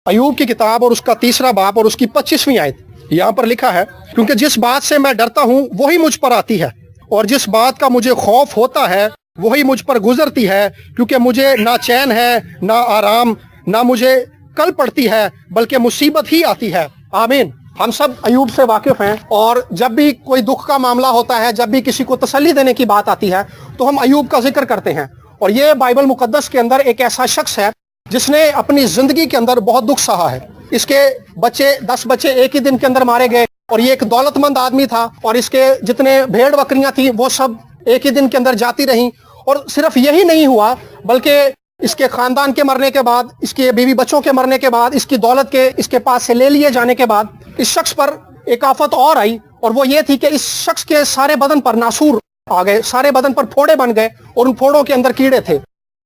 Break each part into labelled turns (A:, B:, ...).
A: ایوب کی کتاب اور اس کا 3 باب اور اس کی 25ویں آیت. یہاں پر لکھا ہے کیونکہ جس بات سے میں ڈرتا ہوں وہی مجھ پر آتی ہے اور جس بات کا مجھے خوف ہوتا ہے وہی مجھ پر گزرتی ہے، کیونکہ مجھے نہ چین ہے نہ آرام، نہ مجھے کل پڑتی ہے بلکہ مصیبت ہی آتی ہے. آمین. ہم سب ایوب سے واقف ہیں، اور جب بھی کوئی دکھ کا معاملہ ہوتا ہے، جب بھی کسی کو تسلی دینے کی بات آتی ہے تو ہم ایوب کا ذکر کرتے ہیں. اور یہ بائبل مقدس کے اندر ایک ایسا شخص ہے جس نے اپنی زندگی کے اندر بہت دکھ سہا ہے. اس کے 10 بچے ایک ہی دن کے اندر مارے گئے، اور یہ ایک دولت مند آدمی تھا، اور اس کے جتنے بھیڑ بکریاں تھیں وہ سب ایک ہی دن کے اندر جاتی رہیں. اور صرف یہی نہیں ہوا بلکہ اس کے خاندان کے مرنے کے بعد، اس کے بیوی بچوں کے مرنے کے بعد، اس کی دولت کے اس کے پاس سے لے لیے جانے کے بعد اس شخص پر ایک آفت اور آئی، اور وہ یہ تھی کہ اس شخص کے سارے بدن پر ناسور آ گئے، سارے بدن پر پھوڑے بن گئے، اور ان پھوڑوں کے اندر کیڑے تھے.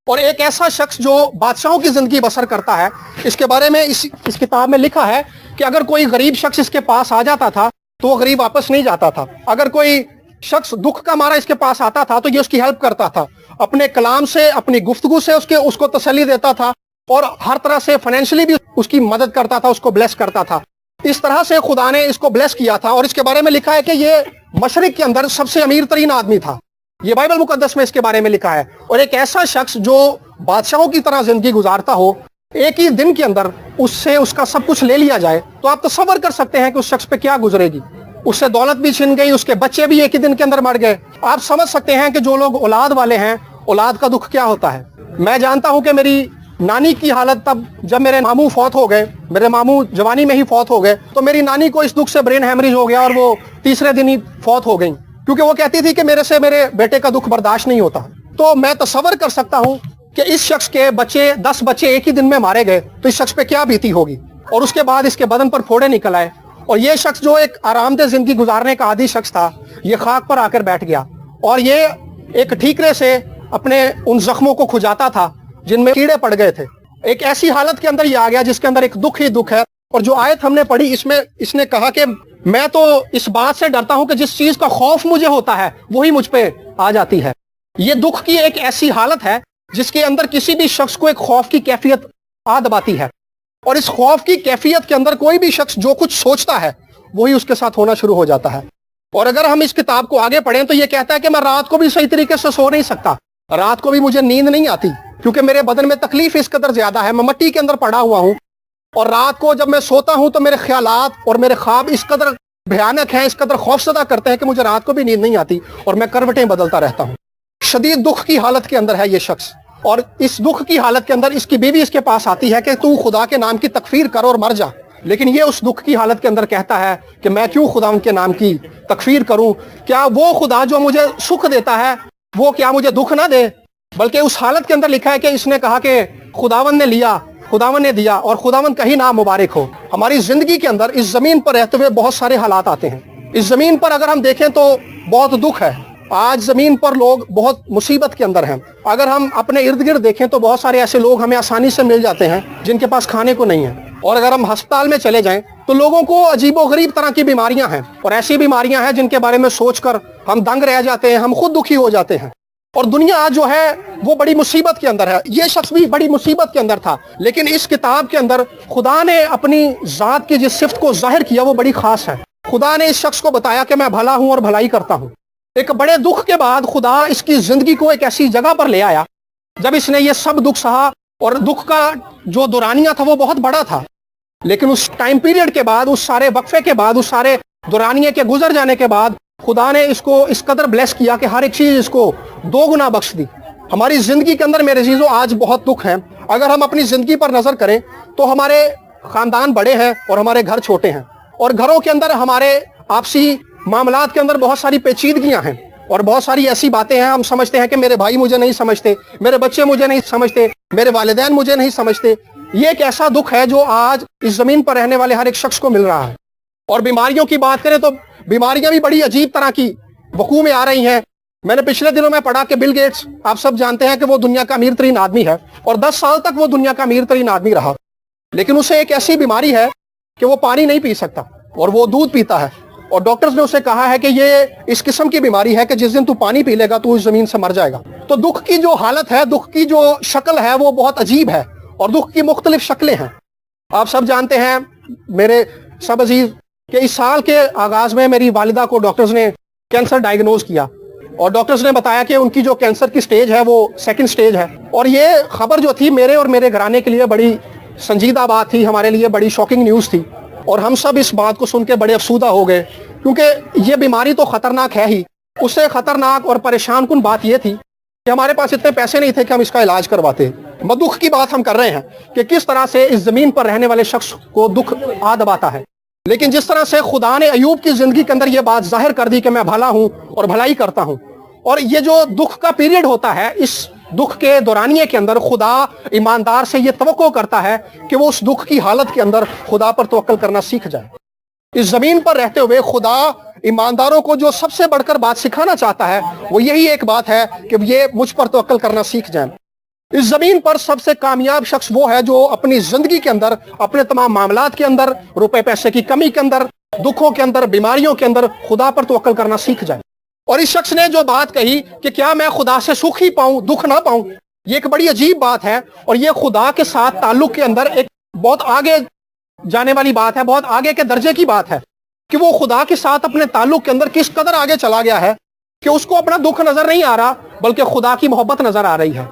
A: اور ایک ایسا شخص جو بادشاہوں کی زندگی بسر کرتا ہے، اس کے بارے میں اس کتاب میں لکھا ہے کہ اگر کوئی غریب شخص اس کے پاس آ جاتا تھا تو وہ غریب واپس نہیں جاتا تھا. اگر کوئی شخص دکھ کا مارا اس کے پاس آتا تھا تو یہ اس کی ہیلپ کرتا تھا، اپنے کلام سے، اپنی گفتگو سے اس کو تسلی دیتا تھا، اور ہر طرح سے فائنینشلی بھی اس کی مدد کرتا تھا، اس کو بلیس کرتا تھا. اس طرح سے خدا نے اس کو بلیس کیا تھا. اور اس کے بارے میں لکھا ہے کہ یہ مشرق کے اندر سب سے امیر ترین آدمی تھا. یہ بائبل مقدس میں اس کے بارے میں لکھا ہے. اور ایک ایسا شخص جو بادشاہوں کی طرح زندگی گزارتا ہو، ایک ہی دن کے اندر اس سے اس کا سب کچھ لے لیا جائے، تو آپ تصور کر سکتے ہیں کہ اس شخص پہ کیا گزرے گی. اس سے دولت بھی چھن گئی، اس کے بچے بھی ایک ہی دن کے اندر مر گئے. آپ سمجھ سکتے ہیں کہ جو لوگ اولاد والے ہیں، اولاد کا دکھ کیا ہوتا ہے. میں جانتا ہوں کہ میری نانی کی حالت تب جب میرے ماموں فوت ہو گئے، میرے ماموں جوانی میں ہی فوت ہو گئے، تو میری نانی کو اس دکھ سے برین ہیمریج ہو گیا اور وہ تیسرے دن ہی فوت ہو گئیں، کیونکہ وہ کہتی تھی کہ میرے سے میرے بیٹے کا دکھ برداشت نہیں ہوتا. تو میں تصور کر سکتا ہوں کہ اس شخص کے 10 بچے ایک ہی دن میں مارے گئے تو اس شخص پہ کیا بیتی ہوگی. اور اس کے بعد اس کے بدن پر پھوڑے نکل آئے، اور یہ شخص جو ایک آرام دہ زندگی گزارنے کا عادی شخص تھا، یہ خاک پر آ کر بیٹھ گیا، اور یہ ایک ٹھیکرے سے اپنے ان زخموں کو کھجاتا تھا جن میں کیڑے پڑ گئے تھے. ایک ایسی حالت کے اندر یہ آ گیا جس کے اندر ایک دکھ ہی دکھ ہے. اور جو آیت ہم نے پڑھی اس میں اس نے کہا کہ میں تو اس بات سے ڈرتا ہوں کہ جس چیز کا خوف مجھے ہوتا ہے وہی مجھ پہ آ جاتی ہے. یہ دکھ کی ایک ایسی حالت ہے جس کے اندر کسی بھی شخص کو ایک خوف کی کیفیت آ دباتی ہے، اور اس خوف کی کیفیت کے اندر کوئی بھی شخص جو کچھ سوچتا ہے وہی اس کے ساتھ ہونا شروع ہو جاتا ہے. اور اگر ہم اس کتاب کو آگے پڑھیں تو یہ کہتا ہے کہ میں رات کو بھی صحیح طریقے سے سو نہیں سکتا، رات کو بھی مجھے نیند نہیں آتی، کیونکہ میرے بدن میں تکلیف اس قدر زیادہ ہے، میں مٹی کے اندر پڑا ہوا ہوں، اور رات کو جب میں سوتا ہوں تو میرے خیالات اور میرے خواب اس قدر بھیانک ہیں، اس قدر خوفزدہ کرتے ہیں کہ مجھے رات کو بھی نیند نہیں آتی، اور میں کروٹیں بدلتا رہتا ہوں. شدید دکھ کی حالت کے اندر ہے یہ شخص، اور اس دکھ کی حالت کے اندر اس کی بیوی اس کے پاس آتی ہے کہ تو خدا کے نام کی تکفیر کر اور مر جا. لیکن یہ اس دکھ کی حالت کے اندر کہتا ہے کہ میں کیوں خدا ان کے نام کی تکفیر کروں، کیا وہ خدا جو مجھے سکھ دیتا ہے وہ کیا مجھے دکھ نہ دے. بلکہ اس حالت کے اندر لکھا ہے کہ اس نے کہا کہ خداوند نے لیا، خداوند نے دیا، اور خداوند کا ہی نام مبارک ہو. ہماری زندگی کے اندر اس زمین پر رہتے ہوئے بہت سارے حالات آتے ہیں. اس زمین پر اگر ہم دیکھیں تو بہت دکھ ہے. آج زمین پر لوگ بہت مصیبت کے اندر ہیں. اگر ہم اپنے ارد گرد دیکھیں تو بہت سارے ایسے لوگ ہمیں آسانی سے مل جاتے ہیں جن کے پاس کھانے کو نہیں ہے. اور اگر ہم ہسپتال میں چلے جائیں تو لوگوں کو عجیب و غریب طرح کی بیماریاں ہیں، اور ایسی بیماریاں ہیں جن کے بارے میں سوچ کر ہم دنگ رہ جاتے ہیں، ہم خود دکھی ہو جاتے ہیں. اور دنیا جو ہے وہ بڑی مصیبت کے اندر ہے. یہ شخص بھی بڑی مصیبت کے اندر تھا، لیکن اس کتاب کے اندر خدا نے اپنی ذات کی جس صفت کو ظاہر کیا وہ بڑی خاص ہے. خدا نے اس شخص کو بتایا کہ میں بھلا ہوں اور بھلائی کرتا ہوں. ایک بڑے دکھ کے بعد خدا اس کی زندگی کو ایک ایسی جگہ پر لے آیا جب اس نے یہ سب دکھ سہا، اور دکھ کا جو دورانیہ تھا وہ بہت بڑا تھا، لیکن اس ٹائم پیریڈ کے بعد، اس سارے وقفے کے بعد، اس سارے دورانیے کے گزر جانے کے بعد خدا نے اس کو اس قدر بلیس کیا کہ ہر ایک چیز اس کو 2 گنا بخش دی. ہماری زندگی کے اندر میرے عزیزو آج بہت دکھ ہیں. اگر ہم اپنی زندگی پر نظر کریں تو ہمارے خاندان بڑے ہیں اور ہمارے گھر چھوٹے ہیں، اور گھروں کے اندر ہمارے آپسی معاملات کے اندر بہت ساری پیچیدگیاں ہیں، اور بہت ساری ایسی باتیں ہیں. ہم سمجھتے ہیں کہ میرے بھائی مجھے نہیں سمجھتے، میرے بچے مجھے نہیں سمجھتے، میرے والدین مجھے نہیں سمجھتے. یہ ایک ایسا دکھ ہے جو آج اس زمین پر رہنے والے ہر ایک شخص کو مل رہا ہے. اور بیماریوں کی بات کریں تو بیماریاں بھی بڑی عجیب طرح کی وقوع میں آ رہی ہیں. میں نے پچھلے دنوں میں پڑھا کہ بل گیٹس، آپ سب جانتے ہیں کہ وہ دنیا کا امیر ترین آدمی ہے، اور 10 سال تک وہ دنیا کا امیر ترین آدمی رہا، لیکن اسے ایک ایسی بیماری ہے کہ وہ پانی نہیں پی سکتا اور وہ دودھ پیتا ہے. اور ڈاکٹرز نے اسے کہا ہے کہ یہ اس قسم کی بیماری ہے کہ جس دن تو پانی پی لے گا تو اس زمین سے مر جائے گا. تو دکھ کی جو حالت ہے، دکھ کی جو شکل ہے وہ بہت عجیب ہے، اور دکھ کی مختلف شکلیں ہیں. آپ سب جانتے ہیں میرے سب عزیز کہ اس سال کے آغاز میں میری والدہ کو ڈاکٹرز نے کینسر ڈائگنوز کیا اور ڈاکٹرز نے بتایا کہ ان کی جو کینسر کی سٹیج ہے وہ سیکنڈ سٹیج ہے. اور یہ خبر جو تھی میرے اور میرے گھرانے کے لیے بڑی سنجیدہ بات تھی, ہمارے لیے بڑی شاکنگ نیوز تھی. اور ہم سب اس بات کو سن کے بڑے افسردہ ہو گئے, کیونکہ یہ بیماری تو خطرناک ہے ہی. اس سے خطرناک اور پریشان کن بات یہ تھی کہ ہمارے پاس اتنے پیسے نہیں تھے کہ ہم اس کا علاج کرواتے. دکھ کی بات ہم کر رہے ہیں کہ کس طرح سے اس زمین پر رہنے والے شخص کو دکھ آ دباتا ہے. لیکن جس طرح سے خدا نے ایوب کی زندگی کے اندر یہ بات ظاہر کر دی کہ میں بھلا ہوں اور بھلائی کرتا ہوں, اور یہ جو دکھ کا پیریڈ ہوتا ہے, اس دکھ کے دورانیے کے اندر خدا ایماندار سے یہ توقع کرتا ہے کہ وہ اس دکھ کی حالت کے اندر خدا پر توکل کرنا سیکھ جائے. اس زمین پر رہتے ہوئے خدا ایمانداروں کو جو سب سے بڑھ کر بات سکھانا چاہتا ہے وہ یہی ایک بات ہے کہ یہ مجھ پر توکل کرنا سیکھ جائیں. اس زمین پر سب سے کامیاب شخص وہ ہے جو اپنی زندگی کے اندر, اپنے تمام معاملات کے اندر, روپے پیسے کی کمی کے اندر, دکھوں کے اندر, بیماریوں کے اندر خدا پر توکل کرنا سیکھ جائے. اور اس شخص نے جو بات کہی کہ کیا میں خدا سے سکھ ہی پاؤں, دکھ نہ پاؤں, یہ ایک بڑی عجیب بات ہے. اور یہ خدا کے ساتھ تعلق کے اندر ایک بہت آگے جانے والی بات ہے, بہت آگے کے درجے کی بات ہے کہ وہ خدا کے ساتھ اپنے تعلق کے اندر کس قدر آگے چلا گیا ہے کہ اس کو اپنا دکھ نظر نہیں آ رہا بلکہ خدا کی محبت نظر آ رہی ہے.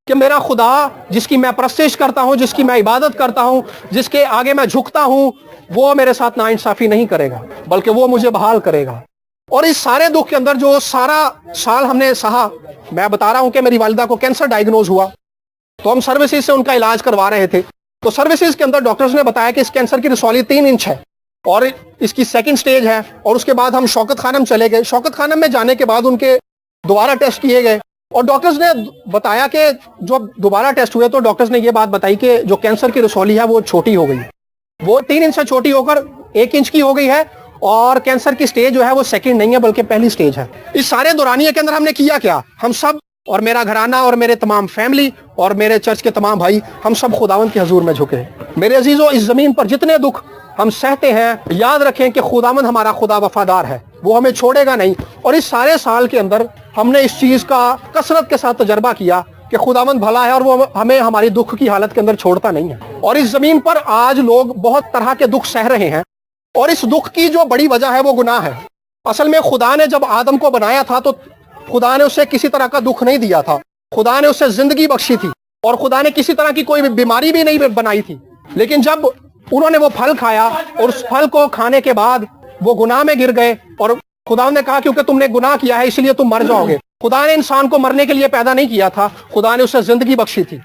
A: کہ میرا خدا جس کی میں پرستش کرتا ہوں, جس کی میں عبادت کرتا ہوں, جس کے آگے میں جھکتا ہوں, وہ میرے ساتھ ناانصافی نہیں کرے گا بلکہ وہ مجھے بحال کرے گا. اور اس سارے دکھ کے اندر جو سارا سال ہم نے سہا, میں بتا رہا ہوں کہ میری والدہ کو کینسر ڈائگنوز ہوا تو ہم سروسز سے ان کا علاج کروا رہے تھے. تو سروسز کے اندر ڈاکٹرز نے بتایا کہ اس کینسر کی رسولی 3 انچ ہے اور اس کی سیکنڈ سٹیج ہے. اور اس کے بعد ہم شوکت خانم چلے گئے. شوکت خانم میں جانے کے بعد ان کے دوبارہ ٹیسٹ کیے گئے اور ڈاکٹرز نے بتایا کہ جو دوبارہ ٹیسٹ ہوئے تو ڈاکٹرز نے یہ بات بتائی کہ جو کینسر کی رسولی ہے وہ چھوٹی ہو گئی, وہ 3 انچ سے چھوٹی ہو کر 1 انچ کی ہو گئی ہے. اور کینسر کی سٹیج جو ہے وہ سیکنڈ نہیں ہے بلکہ پہلی سٹیج ہے. اس سارے دورانیے کے اندر ہم نے کیا, ہم سب اور میرا گھرانہ اور میرے تمام فیملی اور میرے چرچ کے تمام بھائی, ہم سب خداوند کے حضور میں جھکے. میرے عزیزو, اس زمین پر جتنے دکھ ہم سہتے ہیں, یاد رکھیں کہ خداوند ہمارا خدا وفادار ہے, وہ ہمیں چھوڑے گا نہیں. اور اس سارے سال کے اندر ہم نے اس چیز کا کثرت کے ساتھ تجربہ کیا کہ خداوند بھلا ہے اور وہ ہمیں ہماری دکھ کی حالت کے اندر چھوڑتا نہیں ہے. اور اس زمین پر آج لوگ بہت طرح کے دکھ سہ رہے ہیں اور اس دکھ کی جو بڑی وجہ ہے وہ گناہ ہے. اصل میں خدا نے جب آدم کو بنایا تھا تو خدا نے اسے کسی طرح کا دکھ نہیں دیا تھا, خدا نے اسے زندگی بخشی تھی اور خدا نے کسی طرح کی کوئی بیماری بھی نہیں بنائی تھی. لیکن جب انہوں نے وہ پھل کھایا اور اس پھل کو کھانے کے بعد وہ گناہ میں گر گئے اور خدا نے کہا کیونکہ تم نے گناہ کیا ہے اس لیے تم مر جاؤ گے. خدا نے انسان کو مرنے کے لیے پیدا نہیں کیا تھا, خدا نے اسے زندگی بخشی تھی.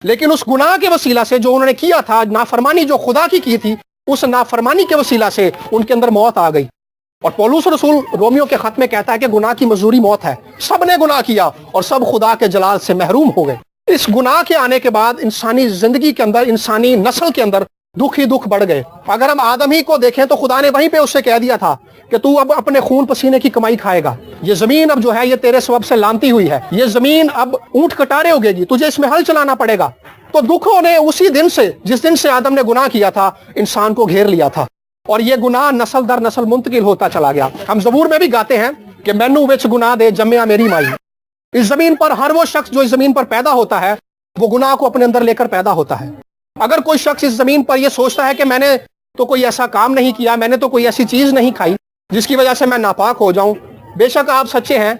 A: لیکن اس گناہ کے وسیلہ سے جو انہوں نے کیا تھا, نافرمانی جو خدا کی تھی, اس نافرمانی کے وسیلہ سے ان کے اندر موت آ گئی. اور پولس رسول رومیو کے خط میں کہتا ہے کہ گناہ کی مزدوری موت ہے. سب نے گناہ کیا اور سب خدا کے جلال سے محروم ہو گئے. اس گناہ کے آنے کے بعد انسانی زندگی کے اندر, انسانی نسل کے اندر دکھ ہی دکھ بڑھ گئے. اگر ہم آدم ہی کو دیکھیں تو خدا نے وہیں پہ اسے کہہ دیا تھا کہ تو اب اپنے خون پسینے کی کمائی کھائے گا. یہ زمین اب جو ہے یہ تیرے سبب سے لانتی ہوئی ہے, یہ زمین اب اونٹ کٹارے اگے گی, تجھے اس میں ہل چلانا پڑے گا. تو دکھوں نے اسی دن سے, جس دن سے آدم نے گناہ کیا تھا, انسان کو گھیر لیا تھا اور یہ گناہ نسل در نسل منتقل ہوتا چلا گیا. ہم زبور میں بھی گاتے ہیں کہ مینو وچ گناہ دے جمیا میری مائی. اس زمین پر ہر وہ شخص جو اس زمین پر پیدا ہوتا ہے وہ گناہ کو اپنے اندر لے کر پیدا ہوتا ہے. اگر کوئی شخص اس زمین پر یہ سوچتا ہے کہ میں نے تو کوئی ایسا کام نہیں کیا, میں نے تو کوئی ایسی چیز نہیں کھائی جس کی وجہ سے میں ناپاک ہو جاؤں, بے شک آپ سچے ہیں,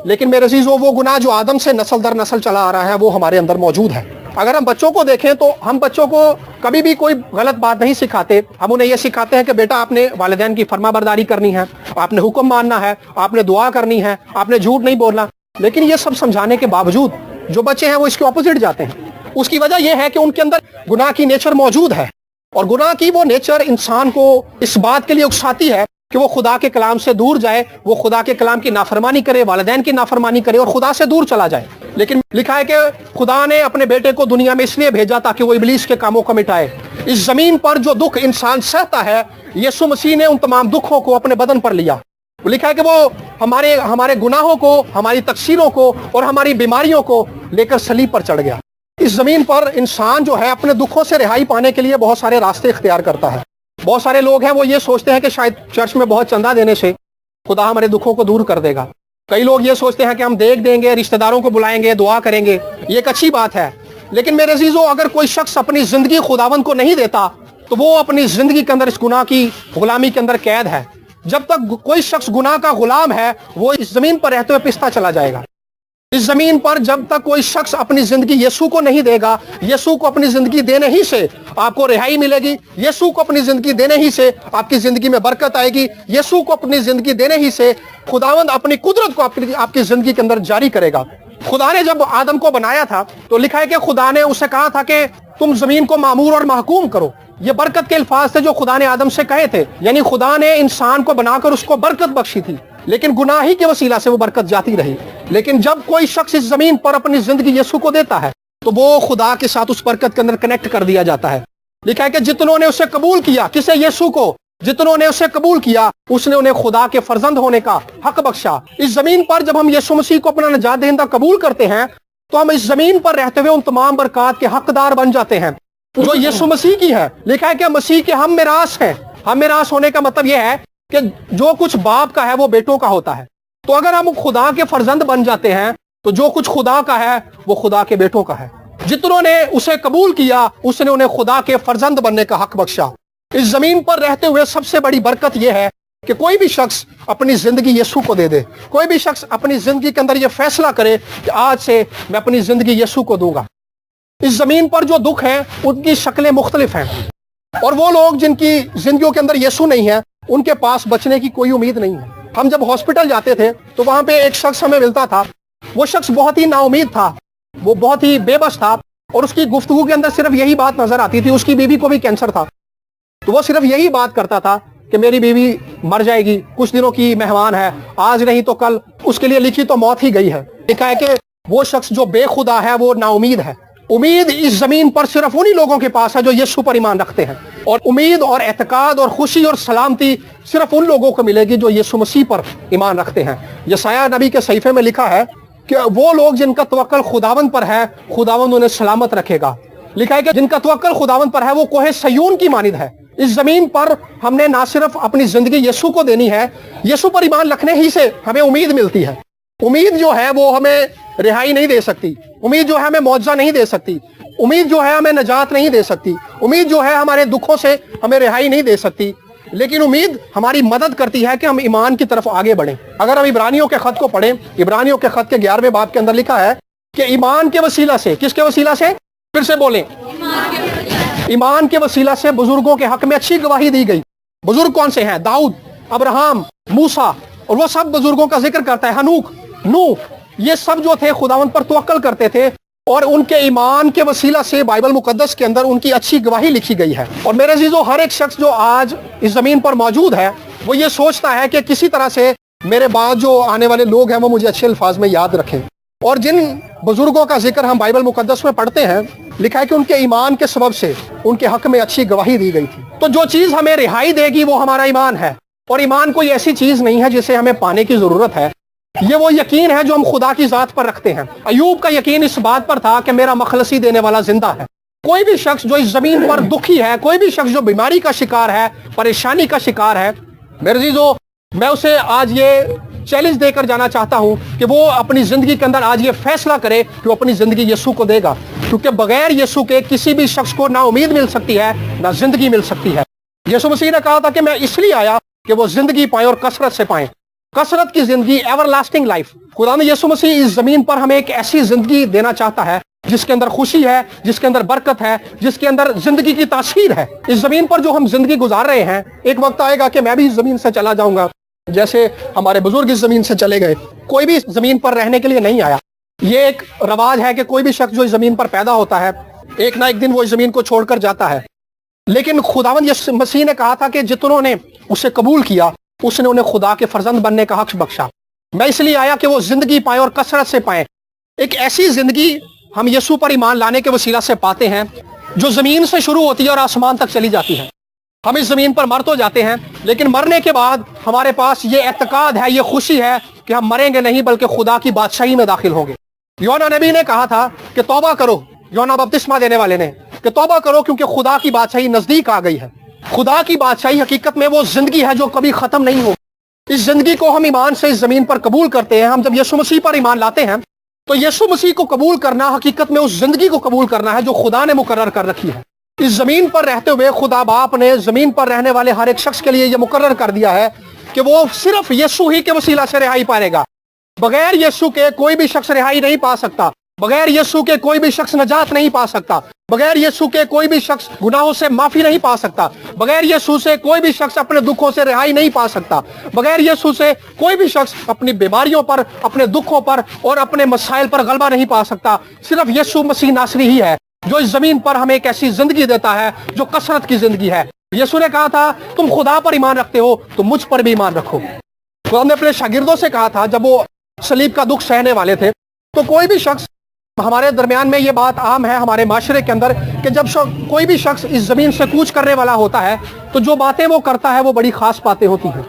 A: لیکن میرے عزیزو وہ گناہ جو آدم سے نسل در نسل چلا آ رہا ہے وہ ہمارے اندر موجود ہے. اگر ہم بچوں کو دیکھیں تو ہم بچوں کو کبھی بھی کوئی غلط بات نہیں سکھاتے. ہم انہیں یہ سکھاتے ہیں کہ بیٹا آپ نے والدین کی فرما برداری کرنی ہے, آپ نے حکم ماننا ہے, آپ نے دعا کرنی ہے, آپ نے جھوٹ نہیں بولنا. لیکن یہ سب سمجھانے کے باوجود جو بچے ہیں وہ اس کے اپوزٹ جاتے ہیں. اس کی وجہ یہ ہے کہ ان کے اندر گناہ کی نیچر موجود ہے اور گناہ کی وہ نیچر انسان کو اس بات کے لیے اکساتی ہے کہ وہ خدا کے کلام سے دور جائے, وہ خدا کے کلام کی نافرمانی کرے, والدین کی نافرمانی کرے اور خدا سے دور چلا جائے. لیکن لکھا ہے کہ خدا نے اپنے بیٹے کو دنیا میں اس لیے بھیجا تاکہ وہ ابلیس کے کاموں کو مٹائے. اس زمین پر جو دکھ انسان سہتا ہے, یسوع مسیح نے ان تمام دکھوں کو اپنے بدن پر لیا. لکھا ہے کہ وہ ہمارے گناہوں کو, ہماری تقصیروں کو اور ہماری بیماریوں کو لے کر صلیب پر چڑھ گیا. اس زمین پر انسان جو ہے اپنے دکھوں سے رہائی پانے کے لیے بہت سارے راستے اختیار کرتا ہے. بہت سارے لوگ ہیں وہ یہ سوچتے ہیں کہ شاید چرچ میں بہت چندہ دینے سے خدا ہمارے دکھوں کو دور کر دے گا. کئی لوگ یہ سوچتے ہیں کہ ہم دیکھ دیں گے, رشتہ داروں کو بلائیں گے, دعا کریں گے, یہ ایک اچھی بات ہے. لیکن میرے عزیزو, اگر کوئی شخص اپنی زندگی خداوند کو نہیں دیتا تو وہ اپنی زندگی کے اندر اس گناہ کی غلامی کے اندر قید ہے. جب تک کوئی شخص گناہ کا غلام ہے وہ اس زمین پر رہتے ہوئے پستا چلا جائے گا. اس زمین پر جب تک کوئی شخص اپنی زندگی یسوع کو نہیں دے گا, یسوع کو اپنی زندگی دینے ہی سے آپ کو رہائی ملے گی, یسوع کو اپنی زندگی دینے ہی سے آپ کی زندگی میں برکت آئے گی, یسوع کو اپنی زندگی دینے ہی سے خداوند اپنی قدرت کو آپ کی زندگی کے اندر جاری کرے گا. خدا نے جب آدم کو بنایا تھا تو لکھا ہے کہ خدا نے اسے کہا تھا کہ تم زمین کو معمور اور محکوم کرو. یہ برکت کے الفاظ تھے جو خدا نے آدم سے کہے تھے. یعنی خدا نے انسان کو بنا کر اس کو برکت بخشی تھی, لیکن گناہ ہی کے وسیلہ سے وہ برکت جاتی رہی. لیکن جب کوئی شخص اس زمین پر اپنی زندگی یسوع کو دیتا ہے تو وہ خدا کے ساتھ اس برکت کے اندر کنیکٹ کر دیا جاتا ہے. لکھا ہے کہ جتنوں نے اسے قبول کیا, کسے؟ یسوع کو. جتنوں نے اسے قبول کیا اس نے انہیں خدا کے فرزند ہونے کا حق بخشا. اس زمین پر جب ہم یسوع مسیح کو اپنا نجات دہندہ قبول کرتے ہیں تو ہم اس زمین پر رہتے ہوئے ان تمام برکات کے حقدار بن جاتے ہیں جو یسوع مسیح کی ہے. لکھا ہے کہ مسیح کے ہم میراث ہیں. ہم میراث ہونے کا مطلب یہ ہے کہ جو کچھ باپ کا ہے وہ بیٹوں کا ہوتا ہے. تو اگر ہم خدا کے فرزند بن جاتے ہیں تو جو کچھ خدا کا ہے وہ خدا کے بیٹوں کا ہے. جتنوں نے اسے قبول کیا اس نے انہیں خدا کے فرزند بننے کا حق بخشا. اس زمین پر رہتے ہوئے سب سے بڑی برکت یہ ہے کہ کوئی بھی شخص اپنی زندگی یسوع کو دے دے. کوئی بھی شخص اپنی زندگی کے اندر یہ فیصلہ کرے کہ آج سے میں اپنی زندگی یسوع کو دوں گا. اس زمین پر جو دکھ ہیں ان کی شکلیں مختلف ہیں, اور وہ لوگ جن کی زندگیوں کے اندر یسوع نہیں ہے ان کے پاس بچنے کی کوئی امید نہیں ہے. ہم جب ہاسپٹل جاتے تھے تو وہاں پہ ایک شخص ہمیں ملتا تھا. وہ شخص بہت ہی نا امید تھا, وہ بہت ہی بے بس تھا, اور اس کی گفتگو کے اندر صرف یہی بات نظر آتی تھی. اس کی بیوی کو بھی کینسر تھا, تو وہ صرف یہی بات کرتا تھا کہ میری بیوی مر جائے گی, کچھ دنوں کی مہمان ہے, آج نہیں تو کل اس کے لیے لکھی تو موت ہی گئی ہے. لکھا ہے کہ وہ شخص جو بے خدا ہے وہ نا امید ہے. امید اس زمین پر صرف انہی لوگوں کے پاس ہے جو یسوع پر ایمان رکھتے ہیں, اور امید اور اعتقاد اور خوشی اور سلامتی صرف ان لوگوں کو ملے گی جو یسوع مسیح پر ایمان رکھتے ہیں. یسایہ نبی کے صحیفے میں لکھا ہے کہ وہ لوگ جن کا توکل خداوند پر ہے خداوند انہیں سلامت رکھے گا. لکھا ہے کہ جن کا توکل خداوند پر ہے وہ کوہ سیون کی مانند ہے. اس زمین پر ہم نے نہ صرف اپنی زندگی یسوع کو دینی ہے, یسوع پر ایمان رکھنے ہی سے ہمیں امید ملتی ہے. امید جو ہے وہ ہمیں رہائی نہیں دے سکتی, امید جو ہے ہمیں معجزہ نہیں دے سکتی, امید جو ہے ہمیں نجات نہیں دے سکتی, امید جو ہے ہمارے دکھوں سے ہمیں رہائی نہیں دے سکتی, لیکن امید ہماری مدد کرتی ہے کہ ہم ایمان کی طرف آگے بڑھیں. اگر ہم عبرانیوں کے خط کو پڑھیں, عبرانیوں کے خط کے 11ویں باب کے اندر لکھا ہے کہ ایمان کے وسیلہ سے, کس کے وسیلہ سے؟ پھر سے بولیں, ایمان کے وسیلہ سے بزرگوں کے حق میں اچھی گواہی دی گئی. بزرگ کون سے ہیں؟ داؤد, ابراہم, موسیٰ, اور وہ سب بزرگوں کا ذکر کرتا ہے. ہنوک, نوح, یہ سب جو تھے خداوند پر توکل کرتے تھے, اور ان کے ایمان کے وسیلہ سے بائبل مقدس کے اندر ان کی اچھی گواہی لکھی گئی ہے. اور میرے عزیزو, ہر ایک شخص جو آج اس زمین پر موجود ہے وہ یہ سوچتا ہے کہ کسی طرح سے میرے بعد جو آنے والے لوگ ہیں وہ مجھے اچھے الفاظ میں یاد رکھیں. اور جن بزرگوں کا ذکر ہم بائبل مقدس میں پڑھتے ہیں, لکھا ہے کہ ان کے ایمان کے سبب سے ان کے حق میں اچھی گواہی دی گئی تھی. تو جو چیز ہمیں رہائی دے گی وہ ہمارا ایمان ہے, اور ایمان کوئی ایسی چیز نہیں ہے جسے ہمیں پانے کی ضرورت ہے. یہ وہ یقین ہے جو ہم خدا کی ذات پر رکھتے ہیں. ایوب کا یقین اس بات پر تھا کہ میرا مخلصی دینے والا زندہ ہے. کوئی بھی شخص جو اس زمین پر دکھی ہے, کوئی بھی شخص جو بیماری کا شکار ہے, پریشانی کا شکار ہے, میرے عزیزو میں اسے آج یہ چیلنج دے کر جانا چاہتا ہوں کہ وہ اپنی زندگی کے اندر آج یہ فیصلہ کرے کہ وہ اپنی زندگی یسوع کو دے گا, کیونکہ بغیر یسوع کے کسی بھی شخص کو نہ امید مل سکتی ہے نہ زندگی مل سکتی ہے. یسوع مسیح نے کہا تھا کہ میں اس لیے آیا کہ وہ زندگی پائیں اور کثرت سے پائیں, کثرت کی زندگی, ایور لاسٹنگ لائف. خدا نے یسوع مسیح اس زمین پر ہمیں ایک ایسی زندگی دینا چاہتا ہے جس کے اندر خوشی ہے, جس کے اندر برکت ہے, جس کے اندر زندگی کی تاثیر ہے. اس زمین پر جو ہم زندگی گزار رہے ہیں, ایک وقت آئے گا کہ میں بھی اس زمین سے چلا جاؤں گا جیسے ہمارے بزرگ اس زمین سے چلے گئے. کوئی بھی اس زمین پر رہنے کے لیے نہیں آیا. یہ ایک رواج ہے کہ کوئی بھی شخص جو اس زمین پر پیدا ہوتا ہے ایک نہ ایک دن وہ اس زمین کو چھوڑ کر جاتا ہے. لیکن خداوند یسوع مسیح نے کہا تھا کہ جتنوں نے اسے قبول کیا اس نے انہیں خدا کے فرزند بننے کا حق بخشا. میں اس لیے آیا کہ وہ زندگی پائیں اور کثرت سے پائیں. ایک ایسی زندگی ہم یسوع پر ایمان لانے کے وسیلہ سے پاتے ہیں جو زمین سے شروع ہوتی ہے اور آسمان تک چلی جاتی ہے. ہم اس زمین پر مر تو جاتے ہیں لیکن مرنے کے بعد ہمارے پاس یہ اعتقاد ہے, یہ خوشی ہے کہ ہم مریں گے نہیں بلکہ خدا کی بادشاہی میں داخل ہوں گے. یونا نبی نے کہا تھا کہ توبہ کرو, یونا بپتسمہ دینے والے نے, کہ توبہ کرو کیونکہ خدا کی بادشاہی نزدیک آ گئی ہے. خدا کی بادشاہی حقیقت میں وہ زندگی ہے جو کبھی ختم نہیں ہوگی. اس زندگی کو ہم ایمان سے اس زمین پر قبول کرتے ہیں. ہم جب یسوع مسیح پر ایمان لاتے ہیں تو یسوع مسیح کو قبول کرنا حقیقت میں اس زندگی کو قبول کرنا ہے جو خدا نے مقرر کر رکھی ہے. اس زمین پر رہتے ہوئے خدا باپ نے زمین پر رہنے والے ہر ایک شخص کے لیے یہ مقرر کر دیا ہے کہ وہ صرف یسوع ہی کے وسیلہ سے رہائی پائے گا. بغیر یسوع کے کوئی بھی شخص رہائی نہیں پا سکتا. بغیر یسوع کے کوئی بھی شخص نجات نہیں پا سکتا. بغیر یسوع کے کوئی بھی شخص گناہوں سے معافی نہیں پا سکتا. بغیر یسوع سے کوئی بھی شخص اپنے دکھوں سے رہائی نہیں پا سکتا. بغیر یسوع سے کوئی بھی شخص اپنی بیماریوں پر، اپنے دکھوں پر اور اپنے مسائل پر غلبہ نہیں پا سکتا. صرف یسوع مسیح ناصری ہی ہے جو اس زمین پر ہمیں ایک ایسی زندگی دیتا ہے جو کثرت کی زندگی ہے. یسوع نے کہا تھا تم خدا پر ایمان رکھتے ہو تو مجھ پر بھی ایمان رکھو. خدا نے اپنے شاگردوں سے کہا تھا جب وہ صلیب کا دکھ سہنے والے تھے تو کوئی بھی شخص، ہمارے درمیان میں یہ بات عام ہے ہمارے معاشرے کے اندر کہ جب کوئی بھی شخص اس زمین سے کوچ کرنے والا ہوتا ہے تو جو باتیں وہ کرتا ہے وہ بڑی خاص باتیں ہوتی ہیں.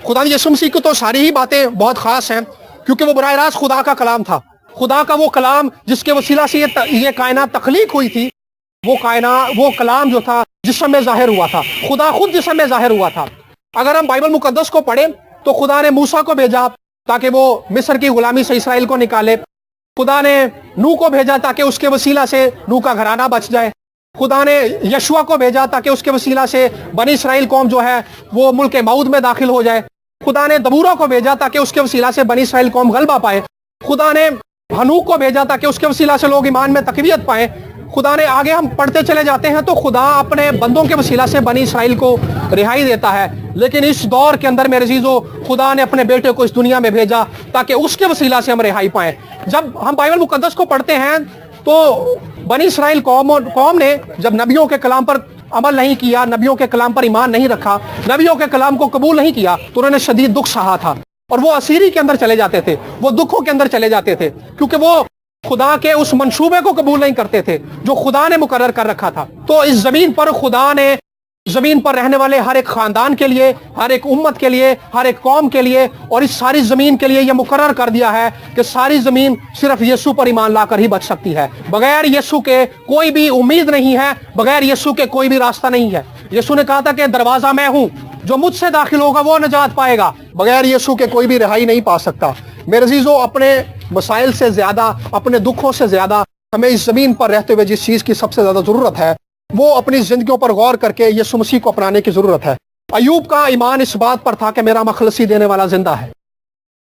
A: خدا یسوع مسیح کو تو ساری ہی باتیں بہت خاص ہیں کیونکہ وہ براہ راست خدا کا کلام تھا. خدا کا وہ کلام جس کے وسیلہ سے یہ کائنات تخلیق ہوئی تھی، وہ کلام جو تھا جسم میں ظاہر ہوا تھا. خدا خود جسم میں ظاہر ہوا تھا. اگر ہم بائبل مقدس کو پڑھیں تو خدا نے موسیٰ کو بھیجا تاکہ وہ مصر کی غلامی سے اسرائیل کو نکالے. خدا نے نوح کو بھیجا تاکہ اس کے وسیلہ سے نوح کا گھرانہ بچ جائے. خدا نے یشوع کو بھیجا تاکہ اس کے وسیلہ سے بنی اسرائیل قوم جو ہے وہ ملک موعود میں داخل ہو جائے. خدا نے دبورہ کو بھیجا تاکہ اس کے وسیلہ سے بنی اسرائیل قوم غلبہ پائے. خدا نے ہنوک کو بھیجا تاکہ اس کے وسیلہ سے لوگ ایمان میں تقویت پائیں. خدا نے، آگے ہم پڑھتے چلے جاتے ہیں تو خدا اپنے بندوں کے وسیلہ سے بنی اسرائیل کو رہائی دیتا ہے. لیکن اس دور کے اندر میرے عزیزو خدا نے اپنے بیٹے کو اس دنیا میں بھیجا تاکہ اس کے وسیلہ سے ہم رہائی پائیں. جب ہم بائبل مقدس کو پڑھتے ہیں تو بنی اسرائیل قوم نے جب نبیوں کے کلام پر عمل نہیں کیا، نبیوں کے کلام پر ایمان نہیں رکھا، نبیوں کے کلام کو قبول نہیں کیا تو انہوں نے شدید دکھ سہا تھا اور وہ اسیری کے اندر چلے جاتے تھے، وہ دکھوں کے اندر چلے جاتے تھے کیونکہ وہ خدا کے اس منصوبے کو قبول نہیں کرتے تھے جو خدا نے مقرر کر رکھا تھا. تو اس زمین پر خدا نے زمین پر رہنے والے ہر ایک خاندان کے لیے، ہر ایک امت کے لیے، ہر ایک قوم کے لیے اور اس ساری زمین کے لیے یہ مقرر کر دیا ہے کہ ساری زمین صرف یسوع پر ایمان لا کر ہی بچ سکتی ہے. بغیر یسوع کے کوئی بھی امید نہیں ہے، بغیر یسوع کے کوئی بھی راستہ نہیں ہے. یسوع نے کہا تھا کہ دروازہ میں ہوں، جو مجھ سے داخل ہوگا وہ نجات پائے گا. بغیر یسوع کے کوئی بھی رہائی نہیں پا سکتا. میرے عزیزو، اپنے مسائل سے زیادہ، اپنے دکھوں سے زیادہ ہمیں اس زمین پر رہتے ہوئے جس چیز کی سب سے زیادہ ضرورت ہے وہ اپنی زندگیوں پر غور کر کے یسوع مسیح کو اپنانے کی ضرورت ہے. ایوب کا ایمان اس بات پر تھا کہ میرا مخلصی دینے والا زندہ ہے.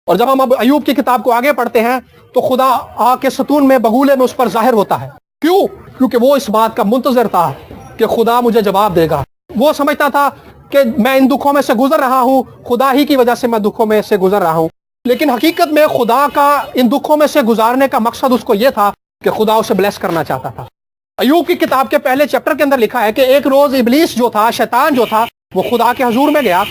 A: اور جب ہم اب ایوب کی کتاب کو آگے پڑھتے ہیں تو خدا آگ کے ستون میں بگولے میں اس پر ظاہر ہوتا ہے. کیوں؟ کیونکہ وہ اس بات کا منتظر تھا کہ خدا مجھے جواب دے گا. وہ سمجھتا تھا کہ میں ان دکھوں میں سے گزر رہا ہوں، خدا ہی کی وجہ سے میں دکھوں میں سے گزر رہا ہوں. لیکن حقیقت میں خدا کا ان دکھوں میں سے گزارنے کا مقصد اس کو یہ تھا کہ خدا اسے بلیس کرنا چاہتا تھا. ایوب کی کتاب کے پہلے چیپٹر کے اندر لکھا ہے کہ ایک روز ابلیس جو تھا، شیطان جو تھا، وہ خدا کے حضور میں گیا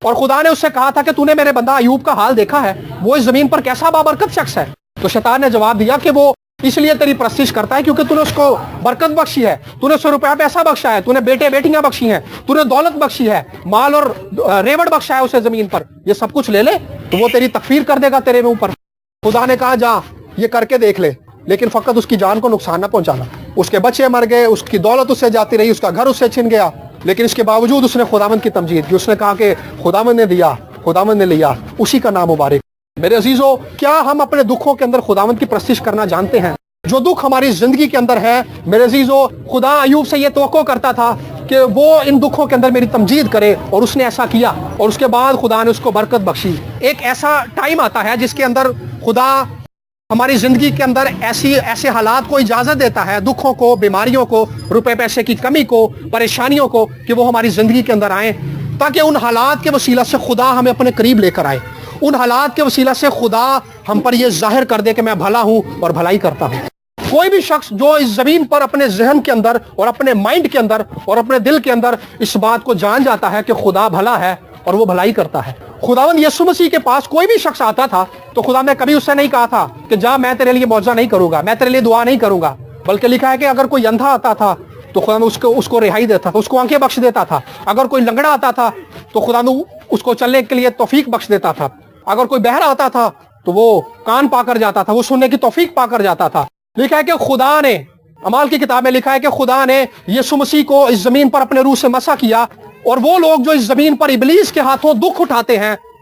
A: اور خدا نے اس سے کہا تھا کہ تو نے میرے بندہ ایوب کا حال دیکھا ہے، وہ اس زمین پر کیسا بابرکت شخص ہے. تو شیطان نے جواب دیا کہ وہ اس لیے تیری پرستش کرتا ہے کیونکہ تو نے اس کو برکت بخشی ہے، تو نے اسے روپیہ پیسہ بخشا ہے، تو نے بیٹے بیٹیاں بخشی ہیں، تو نے دولت بخشی ہے، مال اور ریوڑ بخشا ہے اسے زمین پر. یہ سب کچھ لے لے تو وہ تیری تکفیر کر دے گا تیرے منہ پر. خدا نے کہا جا یہ کر کے دیکھ لے، لیکن فقط اس کی جان کو نقصان نہ پہنچانا. اس کے بچے مر گئے، اس کی دولت اس سے جاتی رہی، اس کا گھر اس سے چھن گیا، لیکن اس کے باوجود اس نے خداوند کی تمجید کی. اس نے کہا کہ خداوند نے دیا، خداوند نے لیا، اسی کا نام مبارک. میرے عزیزو، کیا ہم اپنے دکھوں کے اندر خداوند کی پرستش کرنا جانتے ہیں؟ جو دکھ ہماری زندگی کے اندر ہے، میرے عزیزو، خدا ایوب سے یہ توقع کرتا تھا کہ وہ ان دکھوں کے اندر میری تمجید کرے اور اس نے ایسا کیا اور اس کے بعد خدا نے اس کو برکت بخشی. ایک ایسا ٹائم آتا ہے جس کے اندر خدا ہماری زندگی کے اندر ایسے حالات کو اجازت دیتا ہے، دکھوں کو، بیماریوں کو، روپے پیسے کی کمی کو، پریشانیوں کو، کہ وہ ہماری زندگی کے اندر آئیں تاکہ ان حالات کے وسیلہ سے خدا ہمیں اپنے قریب لے کر آئے. ان حالات کے وسیلہ سے خدا ہم پر یہ ظاہر کر دے کہ میں بھلا ہوں اور بھلائی کرتا ہوں. کوئی بھی شخص جو اس زمین پر اپنے ذہن کے اندر اور اپنے مائنڈ کے اندر اور اپنے دل کے اندر اس بات کو جان جاتا ہے کہ خدا بھلا ہے اور وہ بھلائی کرتا ہے. خداوند یسوع مسیح کے پاس کوئی بھی شخص آتا تھا تو خدا نے کبھی اس سے نہیں کہا تھا کہ جا میں تیرے لیے معجزہ نہیں کروں گا، میں تیرے لیے دعا نہیں کروں گا، بلکہ لکھا ہے کہ اگر کوئی اندھا آتا تھا تو خدا نے اس کو رہائی دیتا تھا، اس کو آنکھیں بخش دیتا تھا. اگر کوئی لنگڑا آتا تھا تو خدا نے اس کو چلنے کے لیے توفیق بخش دیتا تھا. اگر کوئی بہرا آتا تھا تو وہ کان پا کر جاتا تھا، وہ سننے کی توفیق پا کر جاتا تھا. لکھا ہے کہ خدا نے، اعمال کی کتاب میں لکھا ہے کہ خدا نے یسوع مسیح کو اس زمین پر اپنے روح سے مسح کیا، اور وہ لوگ جو اس زمین پر ابلیس کے ہاتھوں دکھ اٹھاتے ہیں